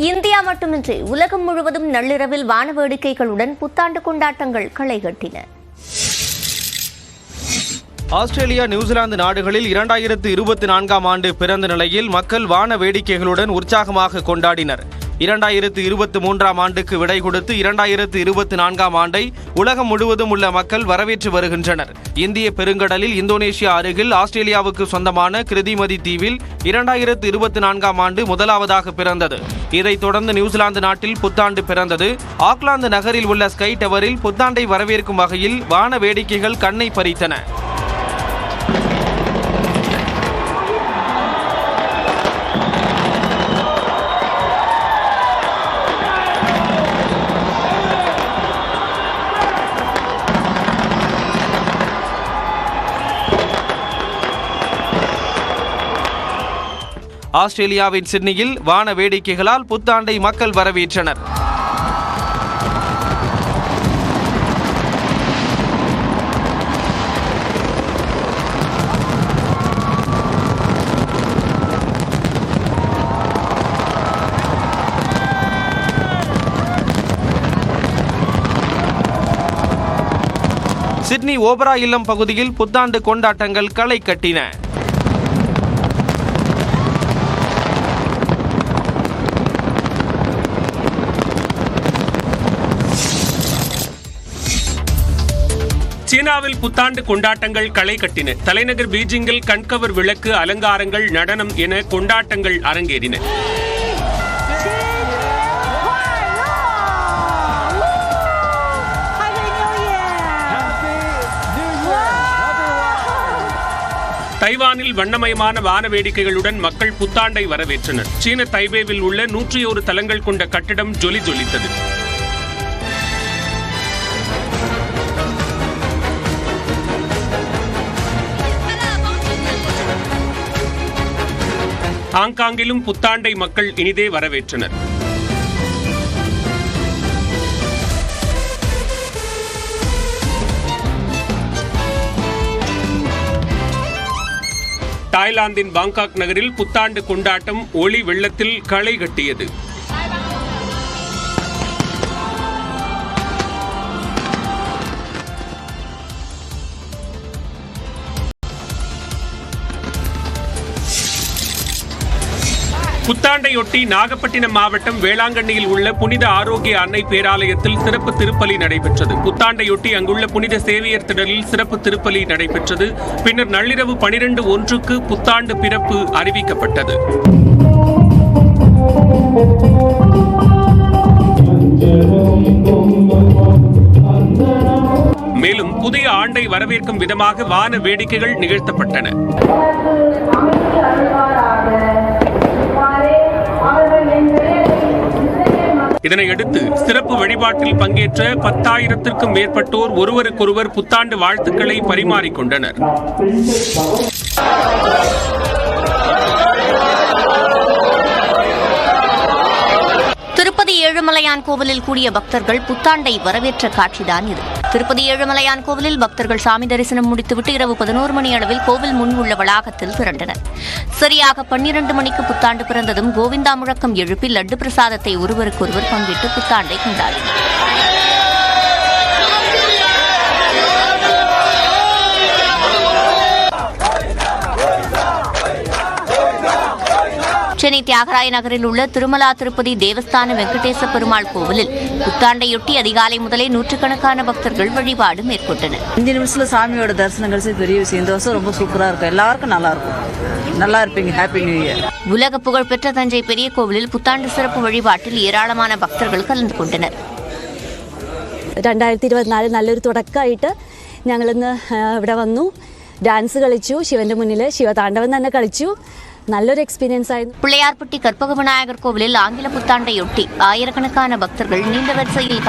India மட்டுமின்றி உலகம் முழுவதும் நள்ளிரவில் வான வேடிக்கைகளுடன் புத்தாண்டு கொண்டாட்டங்கள் களை கட்டின. ஆஸ்திரேலியா, நியூசிலாந்து நாடுகளில் 2024ஆம் ஆண்டு பிறந்த நிலையில் மக்கள் வான வேடிக்கைகளுடன் உற்சாகமாக கொண்டாடினர். 2023ஆம் ஆண்டுக்கு விடை கொடுத்து 2024ஆம் ஆண்டை உலகம் முழுவதும் உள்ள மக்கள் வரவேற்று வருகின்றனர். இந்திய பெருங்கடலில் இந்தோனேஷியா அருகில் ஆஸ்திரேலியாவுக்கு சொந்தமான கிருதிமதி தீவில் 2024ஆம் ஆண்டு முதலாவதாக பிறந்தது. இதைத் தொடர்ந்து நியூசிலாந்து நாட்டில் புத்தாண்டு பிறந்தது. ஆக்லாந்து நகரில் உள்ள ஸ்கை டவரில் புத்தாண்டை வரவேற்கும் வகையில் வான வேடிக்கைகள் கண்ணை பறித்தன. ஆஸ்திரேலியாவின் சிட்னியில் வான வேடிக்கைகளால் புத்தாண்டை மக்கள் வரவேற்றனர். சிட்னி ஓபரா இல்லம் பகுதியில் புத்தாண்டு கொண்டாட்டங்கள் களை கட்டின. சீனாவில் புத்தாண்டு கொண்டாட்டங்கள் களை கட்டின. தலைநகர் பீஜிங்கில் கண்கவர் விளக்கு, அலங்காரங்கள், நடனம் என கொண்டாட்டங்கள் அரங்கேறின. தைவானில் வண்ணமயமான வான வேடிக்கைகளுடன் மக்கள் புத்தாண்டை வரவேற்றனர். சீன தைபேவில் உள்ள 101 தளங்கள் கொண்ட கட்டிடம் ஜொலி ஜொலித்தது. ஹாங்காங்கிலும் புத்தாண்டை மக்கள் இனிதே வரவேற்றனர். தாய்லாந்தின் பாங்காக் நகரில் புத்தாண்டு கொண்டாட்டம் ஒளி வெள்ளத்தில் களை கட்டியது. புத்தாண்டையொட்டி நாகப்பட்டினம் மாவட்டம் வேளாங்கண்ணியில் உள்ள புனித ஆரோக்கிய அன்னை பேராலயத்தில் சிறப்பு திருப்பலி நடைபெற்றது. புத்தாண்டையொட்டி அங்குள்ள புனித சேவியர் திடலில் சிறப்பு திருப்பலி நடைபெற்றது. பின்னர் நள்ளிரவு 12:01க்கு புத்தாண்டு பிறப்பு அறிவிக்கப்பட்டது. மேலும் புதிய ஆண்டை வரவேற்கும் விதமாக வான வேடிக்கைகள் நிகழ்த்தப்பட்டன. இதனையடுத்து சிறப்பு வழிபாட்டில் பங்கேற்ற 10,000க்கும் மேற்பட்டோர் ஒருவருக்கொருவர் புத்தாண்டு வாழ்த்துக்களை பரிமாறிக்கொண்டனர். திருப்பதி ஏழுமலையான் கோவிலில் கூடிய பக்தர்கள் புத்தாண்டை வரவேற்ற காட்சிதான் இது. திருப்பதி ஏழுமலையான் கோவிலில் பக்தர்கள் சாமி தரிசனம் முடித்துவிட்டு இரவு 11 மணி அளவில் கோவில் முன் உள்ள வளாகத்தில் திரண்டனர். சரியாக 12 மணிக்கு புத்தாண்டு பிறந்ததும் கோவிந்தா முழக்கம் எழுப்பி லட்டு பிரசாதத்தை ஒருவருக்கொருவர் பங்கிட்டு புத்தாண்டை கொண்டாடினர். சென்னை தியாகராய நகரில் உள்ள திருமலா திருப்பதி தேவஸ்தான வெங்கடேச பெருமாள் கோவிலில் புத்தாண்டையொட்டி அதிகாலை முதலே நூற்றுக்கணக்கான பக்தர்கள் வழிபாடு மேற்கொண்டனர். 5 நிமிஷத்துல சாமியோட தரிசனம் கிடைச்சது பெரிய விஷயம். இந்த வருஷம் ரொம்ப சூப்பரா இருக்கும். எல்லாருக்கும் நல்லா இருக்கும். நல்லா இருப்பீங்க. Happy new year. உலக புகழ்பெற்ற தஞ்சை பெரிய கோவிலில் புத்தாண்டு சிறப்பு வழிபாட்டில் ஏராளமான பக்தர்கள் கலந்து കൊണ്ടனர். 2024 നല്ലൊരു തുടക്കമായിട്ട് ഞങ്ങളിന്ന് ഇവിടെ വന്നു. ഡാൻസ് കളിച്ചു. ശിവന്റെ മുന്നിൽ ശിവതാണ്ഡവം തന്നെ കളിച്ചു. നല്ലൊരു എക്സ്പീരിയൻസ് ആയിരുന്നു. பிள்ளையார்பட்டி கற்பக விநாயகர் கோவிலில் ஆங்கில புத்தாண்டையொட்டி ஆயிரக்கணக்கான பக்தர்கள் நீண்ட வரிசையில்